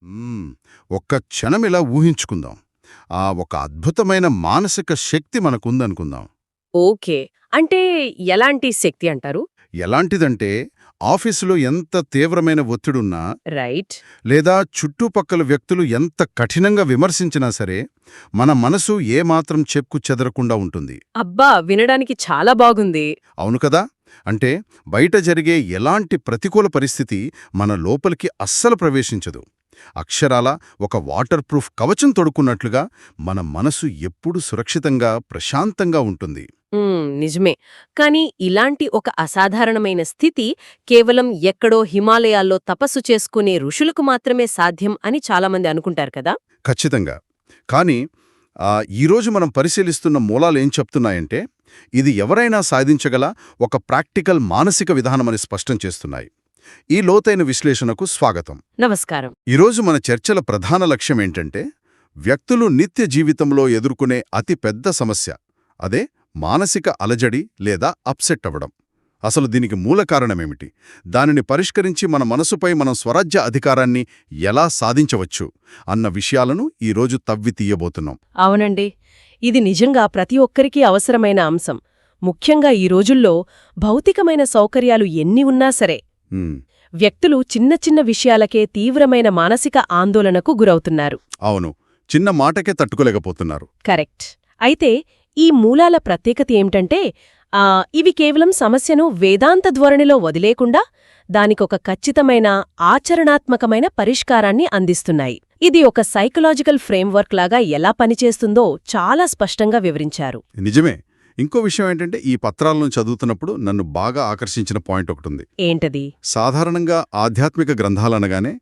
మ్మ్. ఒక్క క్షణమిలా ఊహించుకుందాం. ఒక అద్భుతమైన మానసిక శక్తి మనకుందనుకుందాం. ఓకే. అంటే ఎలాంటి శక్తి అంటారు? ఎలాంటిదంటే, ఆఫీసులో ఎంత తీవ్రమైన ఒత్తిడున్నా, రైట్. లేదా చుట్టుపక్కల వ్యక్తులు ఎంత కఠినంగా విమర్శించినా సరే, మన మనసు ఏమాత్రం చెక్కు చెదరకుండా ఉంటుంది. అబ్బా, వినడానికి చాలా బాగుంది. అవును కదా? అంటే బయట జరిగే ఎలాంటి ప్రతికూల పరిస్థితి మన లోపలికి అస్సలు ప్రవేశించదు. అక్షరాల ఒక వాటర్ ప్రూఫ్ కవచం తొడుక్కున్నట్లుగా మన మనసు ఎప్పుడూ సురక్షితంగా, ప్రశాంతంగా ఉంటుంది. నిజమే. కానీ ఇలాంటి ఒక అసాధారణమైన స్థితి కేవలం ఎక్కడో హిమాలయాల్లో తపస్సు చేసుకునే ఋషులకు మాత్రమే సాధ్యం అని చాలామంది అనుకుంటారు కదా? ఖచ్చితంగా. కానీ ఈరోజు మనం పరిశీలిస్తున్న మూలాలేం చెప్తున్నాయంటే, ఇది ఎవరైనా సాధించగల ఒక ప్రాక్టికల్ మానసిక విధానమని స్పష్టం చేస్తున్నాయి. ఈ లోతైన విశ్లేషణకు స్వాగతం. నమస్కారం. ఈరోజు మన చర్చల ప్రధాన లక్ష్యమేంటంటే, వ్యక్తులు నిత్య జీవితంలో ఎదుర్కొనే అతి పెద్ద సమస్య, అదే మానసిక అలజడి లేదా అప్సెట్ అవ్వడం. అసలు దీనికి మూల కారణమేమిటి? దానిని పరిష్కరించి మన మనసుపై మనం స్వరాజ్య అధికారాన్ని ఎలా సాధించవచ్చు అన్న విషయాలను ఈరోజు తవ్వి తీయబోతున్నాం. అవునండి, ఇది నిజంగా ప్రతి ఒక్కరికీ అవసరమైన అంశం. ముఖ్యంగా ఈ రోజుల్లో భౌతికమైన సౌకర్యాలు ఎన్ని ఉన్నా సరే, వ్యక్తులు చిన్న చిన్న విషయాలకే తీవ్రమైన మానసిక ఆందోళనకు గురవుతున్నారు. అవును, చిన్న మాటకే తట్టుకోలేకపోతున్నారు. కరెక్ట్. అయితే ఈ మూలాల ప్రత్యేకత ఏమిటంటే, ఇవి కేవలం సమస్యను వేదాంత ధోరణిలో వదిలేకుండా దానికొక ఖచ్చితమైన ఆచరణాత్మకమైన పరిష్కారాన్ని అందిస్తున్నాయి. ఇది ఒక సైకలాజికల్ ఫ్రేమ్వర్క్ లాగా ఎలా పనిచేస్తుందో చాలా స్పష్టంగా వివరించారు. నిజమే. ఇంకో విషయం ఏంటంటే, ఈ పత్రాలను చదువుతున్నప్పుడు నన్ను బాగా ఆకర్షించిన పాయింట్ ఒకటుంది. ఏంటది? సాధారణంగా ఆధ్యాత్మిక గ్రంథాలనగానే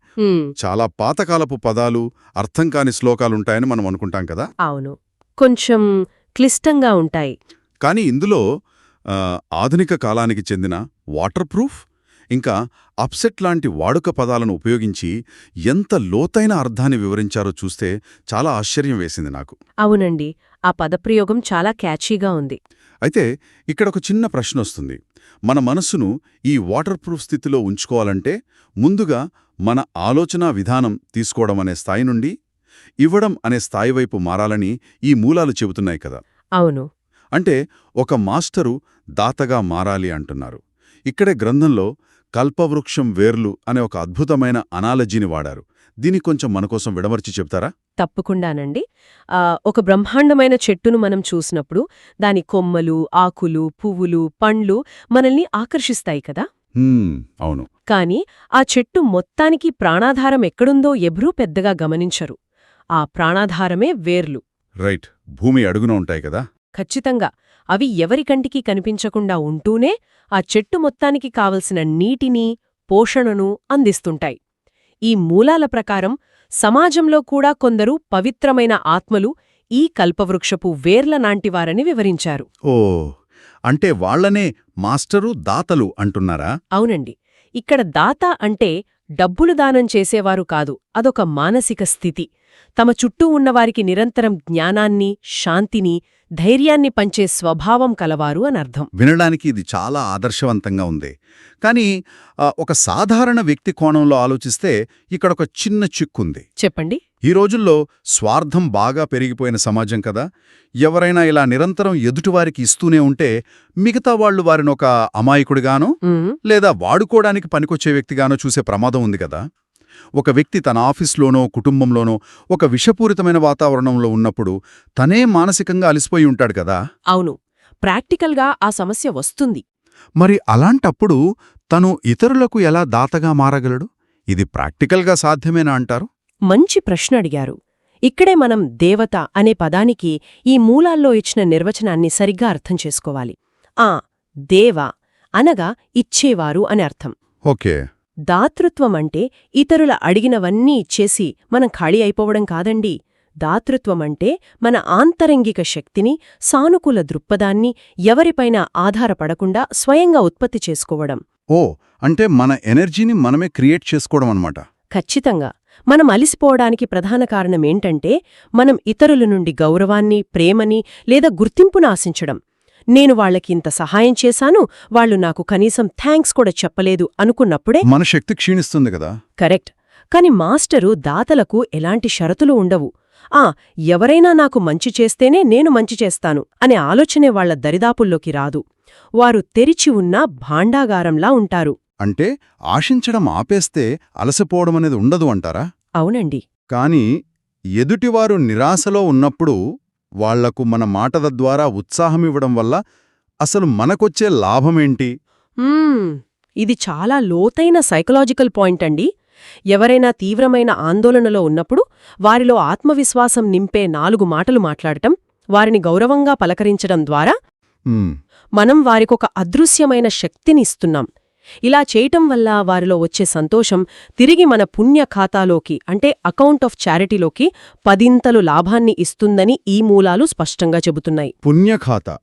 చాలా పాతకాలపు పదాలు, అర్థం కాని శ్లోకాలుంటాయని మనం అనుకుంటాం కదా. అవును, కొంచెం క్లిష్టంగా ఉంటాయి. కానీ ఇందులో ఆధునిక కాలానికి చెందిన వాటర్ ప్రూఫ్ ఇంకా అప్సెట్ లాంటి వాడుక పదాలను ఉపయోగించి ఎంత లోతైన అర్థాన్ని వివరించారో చూస్తే చాలా ఆశ్చర్యం వేసింది నాకు. అవునండి, ఆ పదప్రయోగం చాలా క్యాచీగా ఉంది. అయితే ఇక్కడొక చిన్న ప్రశ్న వస్తుంది. మన మనస్సును ఈ వాటర్ ప్రూఫ్ స్థితిలో ఉంచుకోవాలంటే ముందుగా మన ఆలోచనా విధానం తీసుకోవడం అనే స్థాయి నుండి ఇవ్వడం అనే స్థాయి వైపు మారాలని ఈ మూలాలు చెబుతున్నాయి కదా. అవును. అంటే ఒక మాస్టరు దాతగా మారాలి అంటున్నారు. ఇక్కడే గ్రంథంలో కల్పవృక్షం వేర్లు అనే ఒక అద్భుతమైన అనాలజీని వాడారు. దీన్ని కొంచెం మనకోసం విడమర్చి చెప్తారా? తప్పకుండానండి. ఒక బ్రహ్మాండమైన చెట్టును మనం చూసినప్పుడు దాని కొమ్మలు, ఆకులు, పువ్వులు, పండ్లు మనల్ని ఆకర్షిస్తాయి కదా. అవును. కాని ఆ చెట్టు మొత్తానికి ప్రాణాధారం ఎక్కడుందో ఎవ్వరూ పెద్దగా గమనించరు. ఆ ప్రాణాధారమే వేర్లు. రైట్. భూమి అడుగున ఉంటాయి కదా. ఖచ్చితంగా. అవి ఎవరి కంటికి కనిపించకుండా ఉంటూనే ఆ చెట్టు మొత్తానికి కావలసిన నీటిని, పోషణను అందిస్తుంటాయి. ఈ మూలాల ప్రకారం సమాజంలో కూడా కొందరు పవిత్రమైన ఆత్మలు ఈ కల్పవృక్షపు వేర్ల నాంటివారని వివరించారు. ఓ, అంటే వాళ్లనే మాస్టరు దాతలు అంటున్నారా? అవునండి. ఇక్కడ దాత అంటే డబ్బులు దానం చేసేవారు కాదు, అదొక మానసిక స్థితి. తమ చుట్టూ ఉన్నవారికి నిరంతరం జ్ఞానాన్ని, శాంతిని, ధైర్యాన్ని పంచే స్వభావం కలవారు అనర్థం. వినడానికి ఇది చాలా ఆదర్శవంతంగా ఉంది. కానీ ఒక సాధారణ వ్యక్తి కోణంలో ఆలోచిస్తే ఇక్కడొక చిన్న చిక్కుంది. చెప్పండి. ఈ రోజుల్లో స్వార్థం బాగా పెరిగిపోయిన సమాజం కదా. ఎవరైనా ఇలా నిరంతరం ఎదుటివారికి ఇస్తూనే ఉంటే మిగతా వాళ్లు వారినొక అమాయకుడిగానో లేదా వాడుకోవడానికి పనికొచ్చే వ్యక్తిగానో చూసే ప్రమాదం ఉంది కదా. ఒక వ్యక్తి తన ఆఫీస్లోనో, కుటుంబంలోనో ఒక విషపూరితమైన వాతావరణంలో ఉన్నప్పుడు తనే మానసికంగా అలిసిపోయి ఉంటాడు కదా. అవును, ప్రాక్టికల్గా ఆ సమస్య వస్తుంది. మరి అలాంటప్పుడు తను ఇతరులకు ఎలా దాతగా మారగలడు? ఇది ప్రాక్టికల్గా సాధ్యమేనా అంటారు? మంచి ప్రశ్న అడిగారు. ఇక్కడే మనం దేవత అనే పదానికి ఈ మూలాల్లో ఇచ్చిన నిర్వచనాన్ని సరిగ్గా అర్థం చేసుకోవాలి. దేవ అనగా ఇచ్చేవారు అని అర్థం. ఓకే. దాతృత్వమంటే ఇతరుల అడిగినవన్నీ ఇచ్చేసి మనం ఖాళీ అయిపోవడం కాదండి. దాతృత్వమంటే మన ఆంతరంగిక శక్తిని, సానుకూల దృక్పథాన్ని ఎవరిపైనా ఆధారపడకుండా స్వయంగా ఉత్పత్తి చేసుకోవడం. అంటే మన ఎనర్జీని మనమే క్రియేట్ చేసుకోవడం అన్నమాట. ఖచ్చితంగా. మనం అలిసిపోవడానికి ప్రధాన కారణమేంటంటే మనం ఇతరుల నుండి గౌరవాన్ని, ప్రేమని లేదా గుర్తింపును ఆశించడం. నేను వాళ్లకింత సహాయం చేశాను, వాళ్లు నాకు కనీసం థ్యాంక్స్ కూడా చెప్పలేదు అనుకున్నప్పుడే మన శక్తి క్షీణిస్తుంది కదా. కరెక్ట్. కాని మాస్టరు దాతలకు ఎలాంటి షరతులు ఉండవు. ఎవరైనా నాకు మంచి చేస్తేనే నేను మంచి చేస్తాను అనే ఆలోచనే వాళ్ల దరిదాపుల్లోకి రాదు. వారు తెరిచి ఉన్న భాండాగారంలా ఉంటారు. అంటే ఆశించడం ఆపేస్తే అలసిపోవడమనేది ఉండదు అంటారా? అవునండి. కాని ఎదుటివారు నిరాశలో ఉన్నప్పుడు వాళ్లకు మన మాటల ద్వారా ఉత్సాహమివ్వడం వల్ల అసలు మనకొచ్చే లాభమేంటి? ఇది చాలా లోతైన సైకలాజికల్ పాయింట్ అండి. ఎవరైనా తీవ్రమైన ఆందోళనలో ఉన్నప్పుడు వారిలో ఆత్మవిశ్వాసం నింపే 4 మాటలు మాట్లాడటం, వారిని గౌరవంగా పలకరించడం ద్వారా మనం వారికొక అదృశ్యమైన శక్తినిస్తున్నాం. ఇలా చేయటం వల్ల వారిలో వచ్చే సంతోషం తిరిగి మన పుణ్య ఖాతాలోకి అంటే అకౌంట్ ఆఫ్ చారిటీలోకి 10 లాభాన్ని ఇస్తుందని ఈ మూలాలు స్పష్టంగా చెబుతున్నాయి. పుణ్యఖాతా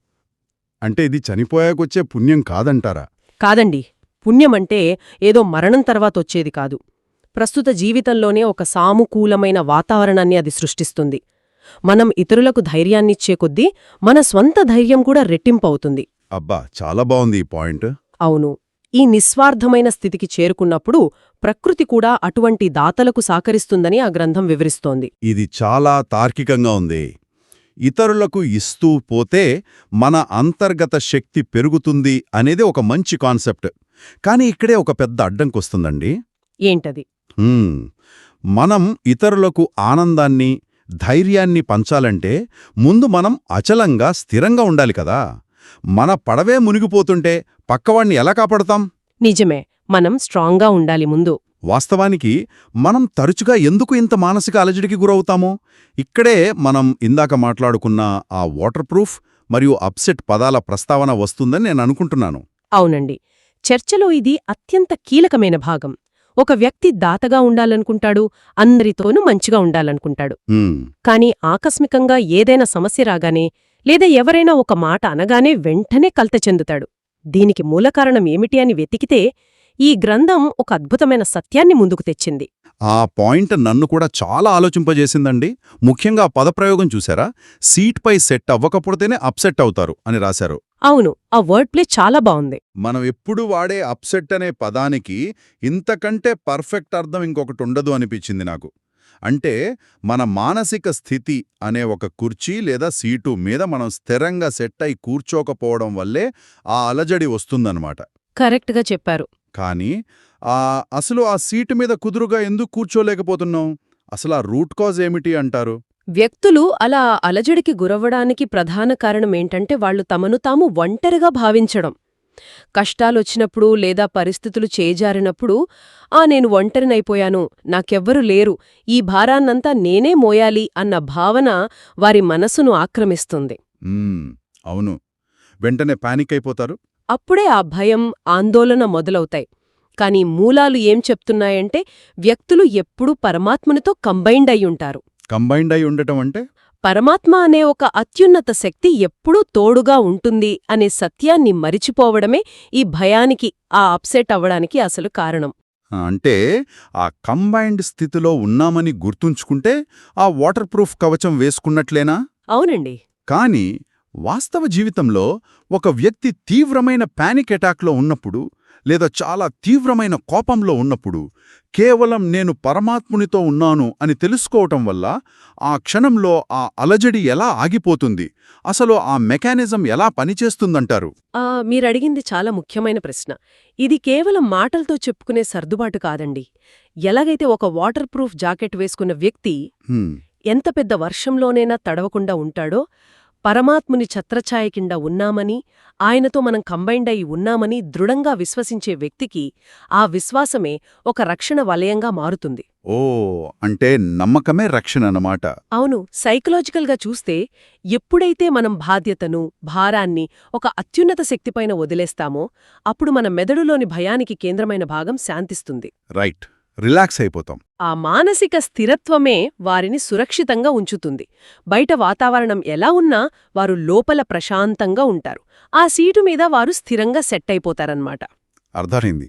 అంటే ఇది చనిపోయాకొచ్చే పుణ్యం కాదంటారా? కాదండి. పుణ్యమంటే ఏదో మరణం తర్వాతొచ్చేది కాదు. ప్రస్తుత జీవితంలోనే ఒక సానుకూలమైన వాతావరణాన్ని అది సృష్టిస్తుంది. మనం ఇతరులకు ధైర్యాన్నిచ్చే కొద్దీ మన స్వంత ధైర్యం కూడా రెట్టింపవుతుంది. అబ్బా, చాలా బావుంది ఈ పాయింట్. అవును. ఈ నిస్వార్థమైన స్థితికి చేరుకున్నప్పుడు ప్రకృతి కూడా అటువంటి దాతలకు సహకరిస్తుందని ఆ గ్రంథం వివరిస్తోంది. ఇది చాలా తార్కికంగా ఉంది. ఇతరులకు ఇస్తూ పోతే మన అంతర్గత శక్తి పెరుగుతుంది అనేది ఒక మంచి కాన్సెప్ట్. కాని ఇక్కడే ఒక పెద్ద అడ్డంకొస్తుందండి. ఏంటది? మనం ఇతరులకు ఆనందాన్ని, ధైర్యాన్ని పంచాలంటే ముందు మనం అచలంగా, స్థిరంగా ఉండాలి కదా. మన పడవే మునిగిపోతుంటే పక్కవాణ్ణి ఎలా కాపాడతాం? నిజమే, మనం స్ట్రాంగ్గా ఉండాలి ముందు. వాస్తవానికి మనం తరచుగా ఎందుకు ఇంత మానసిక అలజడికి గురవుతామో ఇక్కడే మనం ఇందాక మాట్లాడుకున్న ఆ వాటర్ ప్రూఫ్ మరియు అప్సెట్ పదాల ప్రస్తావన వస్తుందని నేను అనుకుంటున్నాను. అవునండి. చర్చలో ఇది అత్యంత కీలకమైన భాగం. ఒక వ్యక్తి దాతగా ఉండాలనుకుంటాడు, అందరితోనూ మంచిగా ఉండాలనుకుంటాడు. కాని ఆకస్మికంగా ఏదైనా సమస్య రాగానే లేదా ఎవరైనా ఒక మాట అనగానే వెంటనే కలత చెందుతాడు. దీనికి మూలకారణం ఏమిటి అని వెతికితే ఈ గ్రంథం ఒక అద్భుతమైన సత్యాన్ని ముందుకు తెచ్చింది. ఆ పాయింట్ నన్ను కూడా చాలా ఆలోచింపజేసిందండి. ముఖ్యంగా పదప్రయోగం చూశారా? సీట్పై సెట్ అవ్వకపోతేనే అప్సెట్ అవుతారు అని రాశారు. అవును, ఆ వర్డ్ ప్లే చాలా బావుంది. మనం ఎప్పుడు వాడే అప్సెట్ అనే పదానికి ఇంతకంటే పర్ఫెక్ట్ అర్థం ఇంకొకటుండదు అనిపించింది నాకు. అంటే మన మానసిక స్థితి అనే ఒక కుర్చీ లేదా సీటు మీద మనం స్థిరంగా సెట్ అయి కూర్చోకపోవడం వల్లే ఆ అలజడి వస్తుందన్నమాట. కరెక్ట్గా చెప్పారు. కానీ అసలు ఆ సీటు మీద కుదురుగా ఎందుకు కూర్చోలేకపోతున్నాం? అసలు ఆ రూట్ కాజ్ ఏమిటి అంటారు? వ్యక్తులు అలా అలజడికి గురవ్వడానికి ప్రధాన కారణమేంటంటే వాళ్లు తమను తాము ఒంటరిగా భావించడం. కష్టాలొచ్చినప్పుడు లేదా పరిస్థితులు చేజారినప్పుడు నేను ఒంటరినైపోయాను, నాకెవ్వరూ లేరు, ఈ భారాన్నంతా నేనే మోయాలి అన్న భావన వారి మనసును ఆక్రమిస్తుంది. అవును, వెంటనే పానిక్ అయిపోతారు. అప్పుడే ఆ భయం, ఆందోళన మొదలవుతాయి. కాని మూలాలు ఏం చెప్తున్నాయంటే వ్యక్తులు ఎప్పుడూ పరమాత్మనితో కంబైండ్ అయ్యుంటారు. కంబైండ్ అయి ఉండటం అంటే పరమాత్మ అనే ఒక అత్యున్నత శక్తి ఎప్పుడూ తోడుగా ఉంటుంది అనే సత్యాన్ని మరిచిపోవడమే ఈ భయానికి, ఆ అప్సెట్ అవ్వడానికి అసలు కారణం. అంటే ఆ కంబైండ్ స్థితిలో ఉన్నామని గుర్తుంచుకుంటే ఆ వాటర్ ప్రూఫ్ కవచం వేసుకున్నట్లేనా? అవునండి. కాని వాస్తవ జీవితంలో ఒక వ్యక్తి తీవ్రమైన పానిక్ అటాక్లో ఉన్నప్పుడు లేదా చాలా తీవ్రమైన కోపంలో ఉన్నప్పుడు కేవలం నేను పరమాత్మునితో ఉన్నాను అని తెలుసుకోవటం వల్ల ఆ క్షణంలో ఆ అలజడి ఎలా ఆగిపోతుంది? అసలు ఆ మెకానిజం ఎలా పనిచేస్తుందంటారు? మీరడిగింది చాలా ముఖ్యమైన ప్రశ్న. ఇది కేవలం మాటలతో చెప్పుకునే సర్దుబాటు కాదండి. ఎలాగైతే ఒక వాటర్ ప్రూఫ్ జాకెట్ వేసుకున్న వ్యక్తి ఎంత పెద్ద వర్షంలోనైనా తడవకుండా ఉంటాడో, పరమాత్ముని ఛత్రఛాయ కింద ఉన్నామని, ఆయనతో మనం కంబైండ్ అయి ఉన్నామని దృఢంగా విశ్వసించే వ్యక్తికి ఆ విశ్వాసమే ఒక రక్షణ వలయంగా మారుతుంది. అంటే నమ్మకమే రక్షణ అన్నమాట. అవును. సైకలాజికల్గా చూస్తే ఎప్పుడైతే మనం బాధ్యతను, భారాన్ని ఒక అత్యున్నత శక్తిపైన వదిలేస్తామో అప్పుడు మన మెదడులోని భయానికి కేంద్రమైన భాగం శాంతిస్తుంది. రైట్, రిలాక్స్ అయిపోతాం. ఆ మానసిక స్థిరత్వమే వారిని సురక్షితంగా ఉంచుతుంది. బయట వాతావరణం ఎలా ఉన్నా వారు లోపల ప్రశాంతంగా ఉంటారు. ఆ సీటు మీద వారు స్థిరంగా సెట్ అయిపోతారన్నమాట. అర్థమైంది.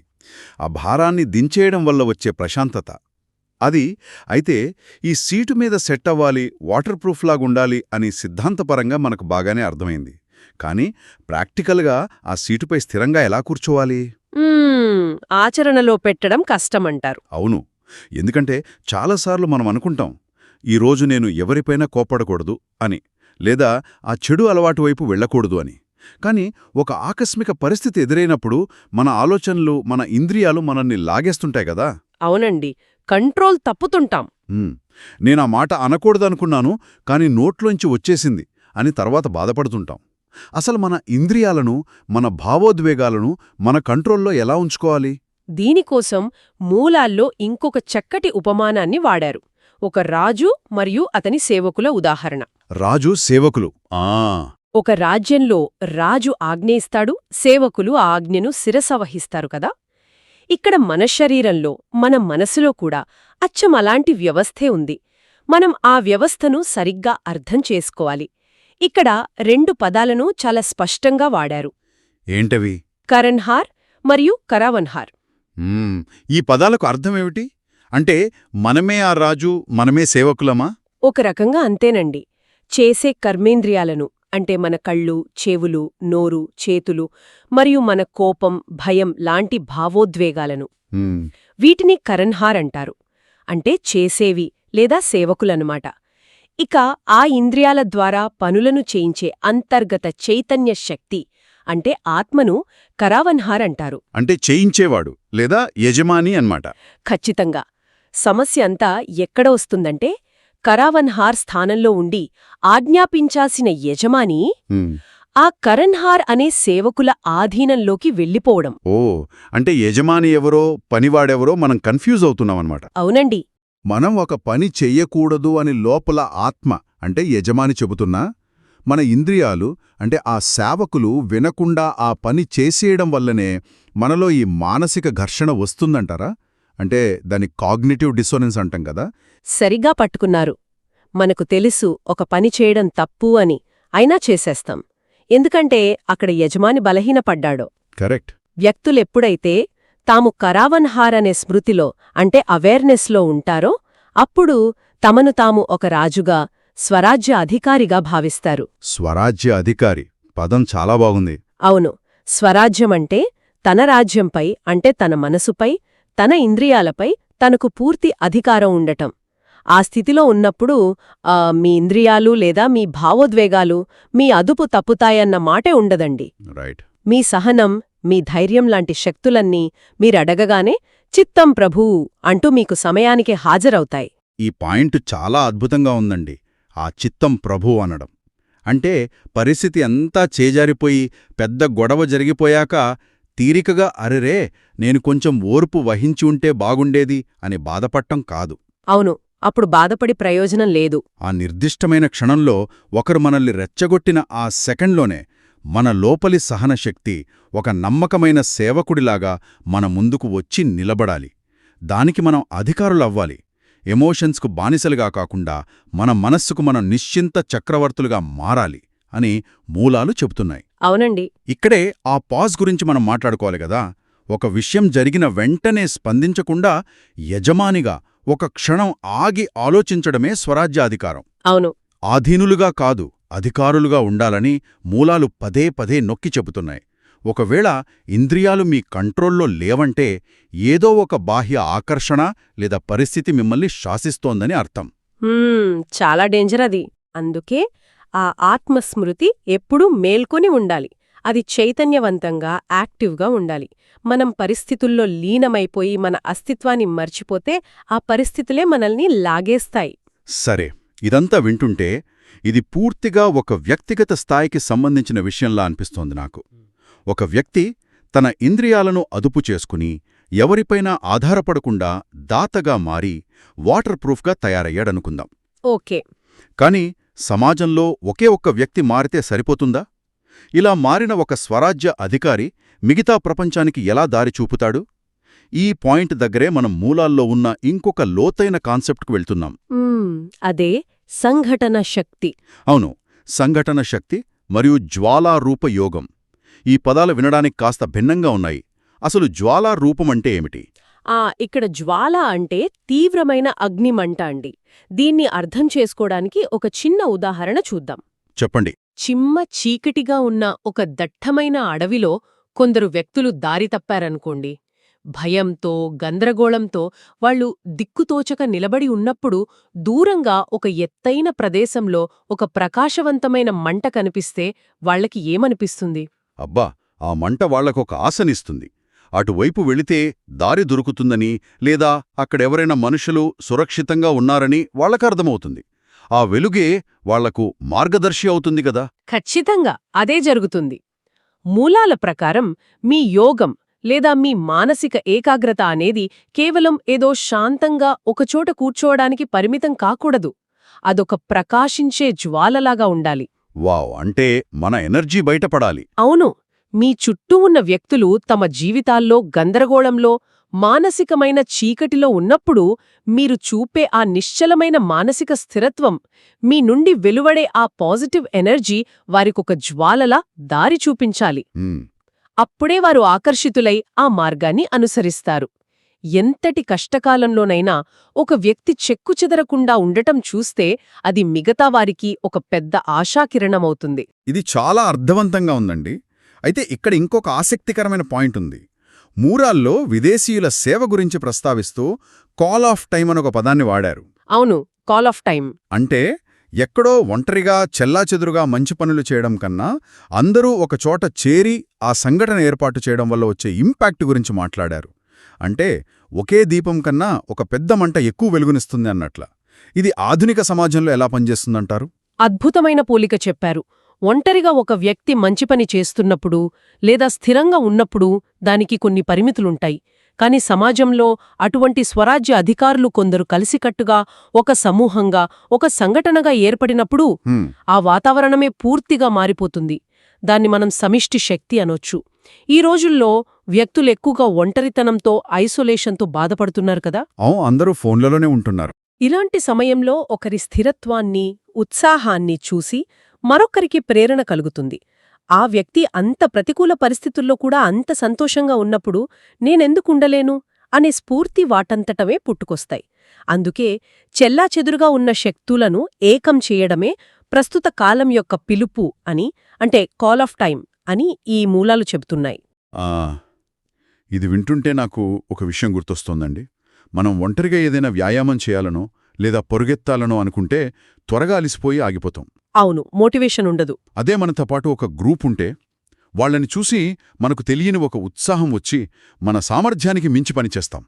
ఆ భారాన్ని దించేయడం వల్ల వచ్చే ప్రశాంతత అది. అయితే ఈ సీటు మీద సెట్ అవ్వాలి, వాటర్ ప్రూఫ్ లాగుండాలి అని సిద్ధాంతపరంగా మనకు బాగానే అర్థమైంది. కానీ ప్రాక్టికల్గా ఆ సీటుపై స్థిరంగా ఎలా కూర్చోవాలి? ఆచరణలో పెట్టడం కష్టమంటారు. అవును. ఎందుకంటే చాలాసార్లు మనం అనుకుంటాం ఈరోజు నేను ఎవరిపైనా కోప్పడకూడదు అని, లేదా ఆ చెడు అలవాటు వైపు వెళ్ళకూడదు అని. కానీ ఒక ఆకస్మిక పరిస్థితి ఎదురైనప్పుడు మన ఆలోచనలు, మన ఇంద్రియాలు మనల్ని లాగేస్తుంటాయి కదా. అవునండి, కంట్రోల్ తప్పుతుంటాం. నేనా మాట అనకూడదనుకున్నాను, కానీ నోట్లోంచి వచ్చేసింది అని తర్వాత బాధపడుతుంటాం. అసలు మన ఇంద్రియాలను, మన భావోద్వేగాలను మన కంట్రోల్లో ఎలా ఉంచుకోవాలి? దీనికోసం మూలాల్లో ఇంకొక చక్కటి ఉపమానాన్ని వాడారు. ఒక రాజు మరియు అతని సేవకుల ఉదాహరణ. రాజు, సేవకులు. ఒక రాజ్యంలో రాజు ఆజ్ఞయిస్తాడు, సేవకులు ఆ ఆజ్ఞను శిరసవహిస్తారు కదా. ఇక్కడ మన శరీరంలో, మన మనసులో కూడా అచ్చం అలాంటి వ్యవస్థే ఉంది. మనం ఆ వ్యవస్థను సరిగ్గా అర్థం చేసుకోవాలి. ఇక్కడ 2 పదాలను చాలా స్పష్టంగా వాడారు. ఏంటవి? కరణ్హార్ మరియు కరావన్హార్. ఈ పదాలకు అర్థమేమిటి? అంటే మనమే ఆ రాజు, మనమే సేవకులమా? ఒక రకంగా అంతేనండి. చేసే కర్మేంద్రియాలను, అంటే మన కళ్ళు, చెవులు, నోరు, చేతులు మరియు మన కోపం, భయం లాంటి భావోద్వేగాలను, వీటిని కరణ్హార్ అంటారు. అంటే చేసేవి లేదా సేవకులన్నమాట. ఇక ఆ ఇంద్రియాల ద్వారా పనులను చేయించే అంతర్గత చైతన్య శక్తి, అంటే ఆత్మను కరావన్హార్ అంటారు. అంటే చేయించేవాడు లేదా యజమాని అన్నమాట. ఖచ్చితంగా. సమస్య అంతా ఎక్కడ వస్తుందంటే, కరావన్హార్ స్థానంలో ఉండి ఆజ్ఞాపించాల్సిన యజమాని ఆ కరణ్హార్ అనే సేవకుల ఆధీనంలోకి వెళ్ళిపోవడం. అంటే యజమాని ఎవరో, పనివాడెవరో మనం కన్ఫ్యూజ్ అవుతున్నామన్నమాట. అవునండి. మనం ఒక పని చెయ్యకూడదు అని లోపల ఆత్మ, అంటే యజమాని చెబుతున్నా, మన ఇంద్రియాలు, అంటే ఆ సేవకులు వినకుండా ఆ పని చేసేయడం వల్లనే మనలో ఈ మానసిక ఘర్షణ వస్తుందంటారా? అంటే దాని కాగ్నిటివ్ డిసోనెన్స్ అంటాం కదా. సరిగా పట్టుకున్నారు. మనకు తెలుసు ఒక పని చేయడం తప్పు అని, అయినా చేసేస్తాం. ఎందుకంటే అక్కడ యజమాని బలహీనపడ్డాడో. కరెక్ట్. వ్యక్తులెప్పుడైతే తాము కరావన్హార్ అనే స్మృతిలో, అంటే అవేర్నెస్లో ఉంటారో, అప్పుడు తమను తాము ఒక రాజుగా, స్వరాజ్య అధికారిగా భావిస్తారు. స్వరాజ్య అధికారి పదం చాలా బాగుంది. అవును. స్వరాజ్యమంటే తన రాజ్యంపై, అంటే తన మనసుపై, తన ఇంద్రియాలపై తనకు పూర్తి అధికారం ఉండటం. ఆ స్థితిలో ఉన్నప్పుడు మీ ఇంద్రియాలు లేదా మీ భావోద్వేగాలు మీ అదుపు తప్పుతాయన్న మాటే ఉండదండి. రైట్. మీ సహనం, మీ ధైర్యం లాంటి శక్తులన్నీ మీరడగగానే చిత్తం ప్రభూ అంటూ మీకు సమయానికి హాజరవుతాయి. ఈ పాయింట్ చాలా అద్భుతంగా ఉందండి. ఆ చిత్తం ప్రభు అనడం అంటే పరిస్థితి అంతా చేజారిపోయి పెద్ద గొడవ జరిగిపోయాక తీరికగా అరెరే నేను కొంచెం ఓర్పు వహించి ఉంటే బాగుండేది అని బాధపడటం కాదు. అవును. అప్పుడు బాధపడి ప్రయోజనం లేదు. ఆ నిర్దిష్టమైన క్షణంలో ఒకరు మనల్ని రెచ్చగొట్టిన ఆ సెకండ్లోనే మన లోపలి సహనశక్తి ఒక నమ్మకమైన సేవకుడిలాగా మన ముందుకు వచ్చి నిలబడాలి. దానికి మనం అధికారులవ్వాలి. ఎమోషన్స్కు బానిసలుగా కాకుండా మన మనస్సుకు మనం నిశ్చింత చక్రవర్తులుగా మారాలి అని మూలాలు చెబుతున్నాయి. అవునండి. ఇక్కడే ఆ పాజ్ గురించి మనం మాట్లాడుకోవాలి కదా. ఒక విషయం జరిగిన వెంటనే స్పందించకుండా యజమానిగా ఒక క్షణం ఆగి ఆలోచించడమే స్వరాజ్యాధికారం. అవును. ఆధీనులుగా కాదు, అధికారులుగా ఉండాలని మూలాలు పదే పదే నొక్కి చెబుతున్నాయి. ఒకవేళ ఇంద్రియాలు మీ కంట్రోల్లో లేవంటే ఏదో ఒక బాహ్య ఆకర్షణ లేదా పరిస్థితి మిమ్మల్ని శాసిస్తోందని అర్థం. చాలా డేంజర్ అది. అందుకే ఆ ఆత్మస్మృతి ఎప్పుడూ మేల్కొని ఉండాలి. అది చైతన్యవంతంగా, యాక్టివ్గా ఉండాలి. మనం పరిస్థితుల్లో లీనమైపోయి మన అస్తిత్వాన్ని మర్చిపోతే ఆ పరిస్థితులే మనల్ని లాగేస్తాయి. సరే, ఇదంతా వింటుంటే ఇది పూర్తిగా ఒక వ్యక్తిగత స్థాయికి సంబంధించిన విషయంలా అనిపిస్తోంది నాకు. ఒక వ్యక్తి తన ఇంద్రియాలను అదుపు చేసుకుని ఎవరిపైనా ఆధారపడకుండా దాతగా మారి వాటర్ ప్రూఫ్గా తయారయ్యాడనుకుందాం. ఓకే. కాని సమాజంలో ఒకే ఒక్క వ్యక్తి మారితే సరిపోతుందా? ఇలా మారిన ఒక స్వరాజ్య అధికారి మిగతా ప్రపంచానికి ఎలా దారి చూపుతాడు? ఈ పాయింట్ దగ్గరే మనం మూలాల్లో ఉన్న ఇంకొక లోతైన కాన్సెప్ట్కు వెళ్తున్నాం. అదే సంఘటన శక్తి. అవును, సంఘటన శక్తి మరియు జ్వాలారూప యోగం. ఈ పదాలు వినడానికి కాస్త భిన్నంగా ఉన్నాయి. అసలు జ్వాలారూపమంటే ఏమిటి? ఇక్కడ జ్వాల అంటే తీవ్రమైన అగ్నిమంట అండి. దీన్ని అర్థం చేసుకోవడానికి ఒక చిన్న ఉదాహరణ చూద్దాం. చెప్పండి. చిమ్మ చీకటిగా ఉన్న ఒక దట్టమైన అడవిలో కొందరు వ్యక్తులు దారి తప్పారనుకోండి. భయంతో గందరగోళంతో వాళ్ళు దిక్కుతోచక నిలబడి ఉన్నప్పుడు దూరంగా ఒక ఎత్తైన ప్రదేశంలో ఒక ప్రకాశవంతమైన మంట కనిపిస్తే వాళ్ళకి ఏమనిపిస్తుంది? అబ్బా, ఆ మంట వాళ్లకొక ఆశనిస్తుంది. అటువైపు వెళితే దారి దొరుకుతుందని, లేదా అక్కడెవరైనా మనుషులు సురక్షితంగా ఉన్నారని వాళ్లకర్థమవుతుంది. ఆ వెలుగే వాళ్లకు మార్గదర్శి అవుతుంది గదా. ఖచ్చితంగా అదే జరుగుతుంది. మూలాల ప్రకారం మీ యోగం లేదా మీ మానసిక ఏకాగ్రత అనేది కేవలం ఏదో శాంతంగా ఒకచోట కూర్చోవడానికి పరిమితం కాకూడదు. అదొక ప్రకాశించే జ్వాలలాగా ఉండాలి. వావ్, అంటే మన ఎనర్జీ బయటపడాలి. అవును. మీ చుట్టూ ఉన్న వ్యక్తులు తమ జీవితాల్లో గందరగోళంలో, మానసికమైన చీకటిలో ఉన్నప్పుడు మీరు చూపే ఆ నిశ్చలమైన మానసిక స్థిరత్వం, మీ నుండి వెలువడే ఆ పాజిటివ్ ఎనర్జీ వారికొక జ్వాలలా దారి చూపించాలి. అప్పుడే వారు ఆకర్షితులై ఆ మార్గాన్ని అనుసరిస్తారు. ఎంతటి కష్టకాలంలోనైనా ఒక వ్యక్తి చెక్కుచెదరకుండా ఉండటం చూస్తే అది మిగతా వారికి ఒక పెద్ద ఆశాకిరణమవుతుంది. ఇది చాలా అర్థవంతంగా ఉందండి. అయితే ఇక్కడ ఇంకొక ఆసక్తికరమైన పాయింట్ ఉంది. మూరాల్లో విదేశీయుల సేవ గురించి ప్రస్తావిస్తూ కాల్ ఆఫ్ టైమ్ అనొక పదాన్ని వాడారు. అవును, కాల్ ఆఫ్ టైమ్ అంటే ఎక్కడో ఒంటరిగా చెల్లాచెదురుగా మంచి పనులు చేయడం కన్నా అందరూ ఒకచోట చేరి ఆ సంఘటన ఏర్పాటు చేయడం వల్ల వచ్చే ఇంపాక్ట్ గురించి మాట్లాడారు. అంటే ఒకే దీపం కన్నా ఒక పెద్ద మంట ఎక్కువ వెలుగునిస్తుంది అన్నట్ల. ఇది ఆధునిక సమాజంలో ఎలా పనిచేస్తుందంటారు? అద్భుతమైన పోలిక చెప్పారు. ఒంటరిగా ఒక వ్యక్తి మంచి పని చేస్తున్నప్పుడు లేదా స్థిరంగా ఉన్నప్పుడు దానికి కొన్ని పరిమితులుంటాయి. కాని సమాజంలో అటువంటి స్వరాజ్య అధికారులు కొందరు కలిసికట్టుగా ఒక సమూహంగా ఒక సంఘటనగా ఏర్పడినప్పుడు ఆ వాతావరణమే పూర్తిగా మారిపోతుంది. దాన్ని మనం సమిష్టి శక్తి అనొచ్చు. ఈ రోజుల్లో వ్యక్తులెక్కువగా ఒంటరితనంతో, ఐసోలేషన్తో బాధపడుతున్నారు కదా. అందరూ ఫోన్లలోనే ఉంటున్నారు. ఇలాంటి సమయంలో ఒకరి స్థిరత్వాన్ని, ఉత్సాహాన్ని చూసి మరొక్కరికి ప్రేరణ కలుగుతుంది. ఆ వ్యక్తి అంత ప్రతికూల పరిస్థితుల్లో కూడా అంత సంతోషంగా ఉన్నప్పుడు నేనెందుకుండలేను అనే స్ఫూర్తి వాటంతటవే పుట్టుకొస్తాయి. అందుకే చెల్లాచెదురుగా ఉన్న శక్తులను ఏకం చేయడమే ప్రస్తుత కాలం యొక్క పిలుపు అని, అంటే కాల్ ఆఫ్ టైమ్ అని ఈ మూలాలు చెబుతున్నాయి. ఇది వింటుంటే నాకు ఒక విషయం గుర్తొస్తోందండి. మనం ఒంటరిగా ఏదైనా వ్యాయామం చేయాలనో లేదా పొరుగెత్తాలనో అనుకుంటే త్వరగా అలిసిపోయి ఆగిపోతాం. అవును, మోటివేషన్ ఉండదు. అదే మనతో పాటు ఒక గ్రూప్ ఉంటే వాళ్ళని చూసి మనకు తెలియని ఒక ఉత్సాహం వచ్చి మన సామర్థ్యానికి మించి పనిచేస్తాం.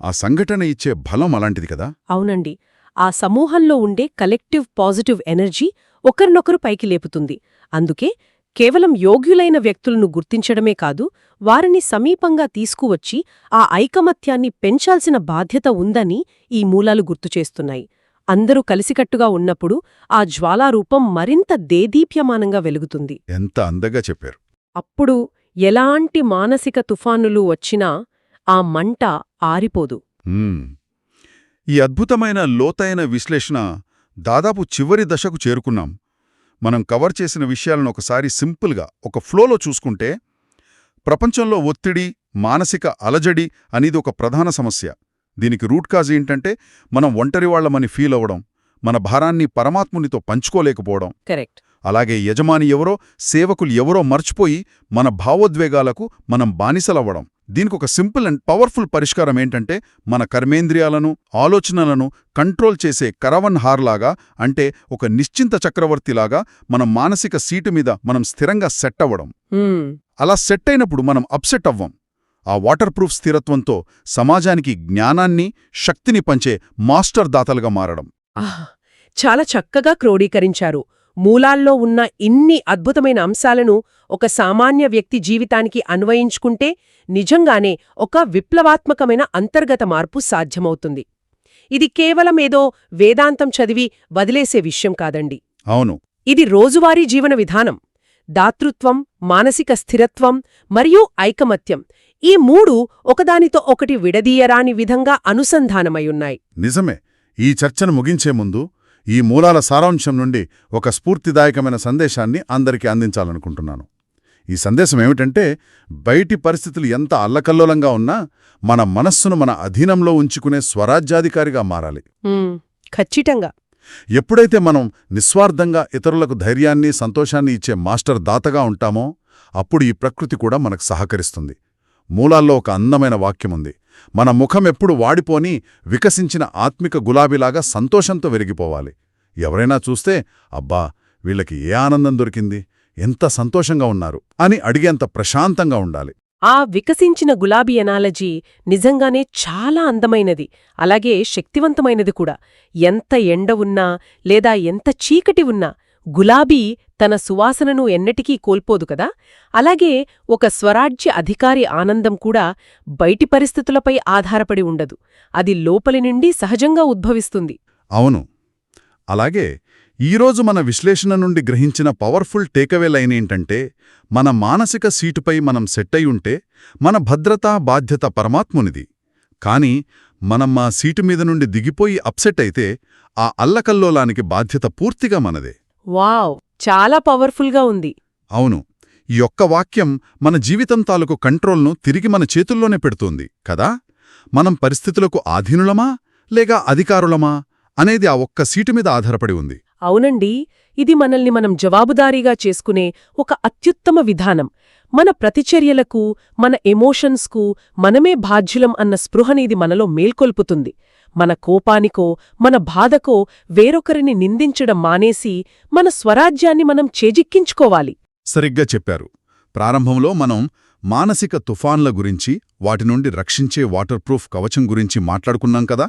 ఆ సంఘటన ఇచ్చే బలం అలాంటిది కదా. అవునండి. ఆ సమూహంలో ఉండే కలెక్టివ్ పాజిటివ్ ఎనర్జీ ఒకరినొకరు పైకి లేపుతుంది. అందుకే కేవలం యోగ్యులైన వ్యక్తులను గుర్తించడమే కాదు, వారిని సమీపంగా తీసుకువచ్చి ఆ ఐకమత్యాన్ని పెంచాల్సిన బాధ్యత ఉందని ఈ మూలాలు గుర్తుచేస్తున్నాయి. అందరూ కలిసికట్టుగా ఉన్నప్పుడు ఆ జ్వాలారూపం మరింత దేదీప్యమానంగా వెలుగుతుంది. ఎంత అందగా చెప్పారు. అప్పుడు ఎలాంటి మానసిక తుఫానులు వచ్చినా ఆ మంట ఆరిపోదు. ఈ అద్భుతమైన లోతైన విశ్లేషణ దాదాపు చివరి దశకు చేరుకున్నాం. మనం కవర్ చేసిన విషయాలను ఒకసారి సింపుల్గా ఒక ఫ్లోలో చూసుకుంటే, ప్రపంచంలో ఒత్తిడి, మానసిక అలజడి అనేది ఒక ప్రధాన సమస్య. దీనికి రూట్ కాజ్ ఏంటంటే మనం ఒంటరివాళ్లమని ఫీల్ అవ్వడం, మన భారాన్ని పరమాత్మునితో పంచుకోలేకపోవడం. కరెక్ట్. అలాగే యజమాని ఎవరో, సేవకులు ఎవరో మర్చిపోయి మన భావోద్వేగాలకు మనం బానిసలవ్వడం. దీనికొక సింపుల్ అండ్ పవర్ఫుల్ పరిష్కారం ఏంటంటే మన కర్మేంద్రియాలను, ఆలోచనలను కంట్రోల్ చేసే కరవన్ హార్లాగా, అంటే ఒక నిశ్చింత చక్రవర్తిలాగా మన మానసిక సీటు మీద మనం స్థిరంగా సెట్ అవ్వడం. అలా సెట్ అయినప్పుడు మనం అప్సెట్ అవ్వం. ఆ వాటర్ ప్రూఫ్ స్థిరత్వంతో సమాజానికి జ్ఞానాన్ని, శక్తిని పంచే మాస్టర్ దాతలుగా మారడం. చాలా చక్కగా క్రోడీకరించారు. మూలాల్లో ఉన్న ఇన్ని అద్భుతమైన అంశాలను ఒక సామాన్య వ్యక్తి జీవితానికి అన్వయించుకుంటే నిజంగానే ఒక విప్లవాత్మకమైన అంతర్గత మార్పు సాధ్యమవుతుంది. ఇది కేవలం ఏదో వేదాంతం చదివి వదిలేసే విషయం కాదండి. అవును, ఇది రోజువారీ జీవన విధానం. దాతృత్వం, మానసిక స్థిరత్వం మరియు ఐకమత్యం, ఈ మూడు ఒకదానితో ఒకటి విడదీయరాని విధంగా అనుసంధానమయ్యున్నాయి. నిజమే. ఈ చర్చను ముగించే ముందు ఈ మూలాల సారాంశం నుండి ఒక స్ఫూర్తిదాయకమైన సందేశాన్ని అందరికీ అందించాలనుకుంటున్నాను. ఈ సందేశం ఏమిటంటే, బయటి పరిస్థితులు ఎంత అల్లకల్లోలంగా ఉన్నా మన మనస్సును మన అధీనంలో ఉంచుకునే స్వరాజ్యాధికారిగా మారాలి. ఖచ్చితంగా. ఎప్పుడైతే మనం నిస్వార్థంగా ఇతరులకు ధైర్యాన్ని, సంతోషాన్ని ఇచ్చే మాస్టర్ దాతగా ఉంటామో అప్పుడు ఈ ప్రకృతి కూడా మనకు సహకరిస్తుంది. మూలాల్లో ఒక అందమైన వాక్యముంది. మన ముఖం ఎప్పుడు వాడిపోని వికసించిన ఆత్మిక గులాబీలాగా సంతోషంతో వెలిగిపోవాలి. ఎవరైనా చూస్తే అబ్బా వీళ్ళకి ఏ ఆనందం దొరికింది, ఎంత సంతోషంగా ఉన్నారు అని అడిగేంత ప్రశాంతంగా ఉండాలి. ఆ వికసించిన గులాబీ ఎనాలజీ నిజంగానే చాలా అందమైనది, అలాగే శక్తివంతమైనది కూడా. ఎంత ఎండ ఉన్నా లేదా ఎంత చీకటి ఉన్నా గులాబీ తన సువాసనను ఎన్నటికీ కోల్పోదు కదా. అలాగే ఒక స్వరాజ్య అధికారి ఆనందం కూడా బయటి పరిస్థితులపై ఆధారపడి ఉండదు, అది లోపలి నుండి సహజంగా ఉద్భవిస్తుంది. అవును. అలాగే ఈరోజు మన విశ్లేషణ నుండి గ్రహించిన పవర్ఫుల్ టేకవే లైన్ ఏంటంటే, మన మానసిక సీటుపై మనం సెట్టయి ఉంటే మన భద్రతా బాధ్యత పరమాత్మునిది. కాని మనం మా సీటు మీద నుండి దిగిపోయి అప్సెట్ అయితే ఆ అల్లకల్లోలానికి బాధ్యత పూర్తిగా మనదే. వావ్, చాలా పవర్ఫుల్గా ఉంది. అవును. ఈ ఒక్క వాక్యం మన జీవితం తాలూకు కంట్రోల్ను తిరిగి మన చేతుల్లోనే పెడుతోంది కదా. మనం పరిస్థితులకు ఆధీనులమా లేక అధికారులమా అనేది ఆ ఒక్క సీటు మీద ఆధారపడి ఉంది. అవునండి, ఇది మనల్ని మనం జవాబుదారీగా చేసుకునే ఒక అత్యుత్తమ విధానం. మన ప్రతిచర్యలకు, మన ఎమోషన్స్కు మనమే బాధ్యులం అన్న స్పృహనిది మనలో మేల్కొల్పుతుంది. మన కోపానికో, మన బాధకో వేరొకరిని నిందించడం మానేసి మన స్వరాజ్యాన్ని మనం చేజిక్కించుకోవాలి. సరిగ్గా చెప్పారు. ప్రారంభంలో మనం మానసిక తుఫాన్ల గురించి, వాటి నుండి రక్షించే వాటర్ ప్రూఫ్ కవచం గురించి మాట్లాడుకున్నాం కదా.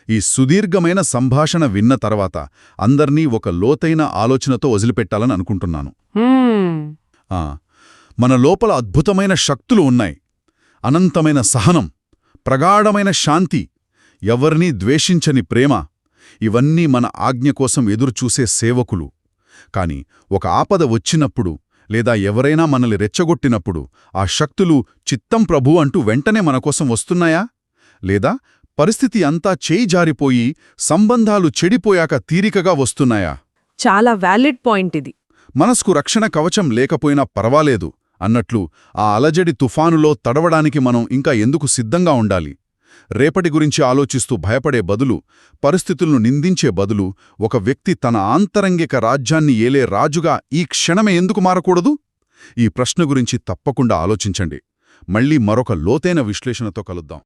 ఈ సుదీర్ఘమైన సంభాషణ విన్న తర్వాత అందర్నీ ఒక లోతైన ఆలోచనతో వదిలిపెట్టాలని అనుకుంటున్నాను. మన లోపల అద్భుతమైన శక్తులు ఉన్నాయి. అనంతమైన సహనం, ప్రగాఢమైన శాంతి, ఎవరినీ ద్వేషించని ప్రేమ, ఇవన్నీ మన ఆజ్ఞ కోసం ఎదురుచూసే సేవకులు. కాని ఒక ఆపద వచ్చినప్పుడు లేదా ఎవరైనా మనల్ని రెచ్చగొట్టినప్పుడు ఆ శక్తులు చిత్తం ప్రభూ అంటూ వెంటనే మనకోసం వస్తున్నాయా? లేదా పరిస్థితి అంతా చేయి జారిపోయి సంబంధాలు చెడిపోయాక తీరికగా వస్తున్నాయా? చాలా వ్యాలిడ్ పాయింట్ ఇది. మనస్కు రక్షణ కవచం లేకపోయినా పర్వాలేదు అన్నట్లు ఆ అలజడి తుఫానులో తడవడానికి మనం ఇంకా ఎందుకు సిద్ధంగా ఉండాలి? రేపటి గురించి ఆలోచిస్తూ భయపడే బదులు, పరిస్థితులను నిందించే బదులు, ఒక వ్యక్తి తన ఆంతరంగిక రాజ్యాన్ని ఏలే రాజుగా ఈ క్షణమే ఎందుకు మారకూడదు? ఈ ప్రశ్న గురించి తప్పకుండా ఆలోచించండి. మళ్ళీ మరొక లోతైన విశ్లేషణతో కలుద్దాం.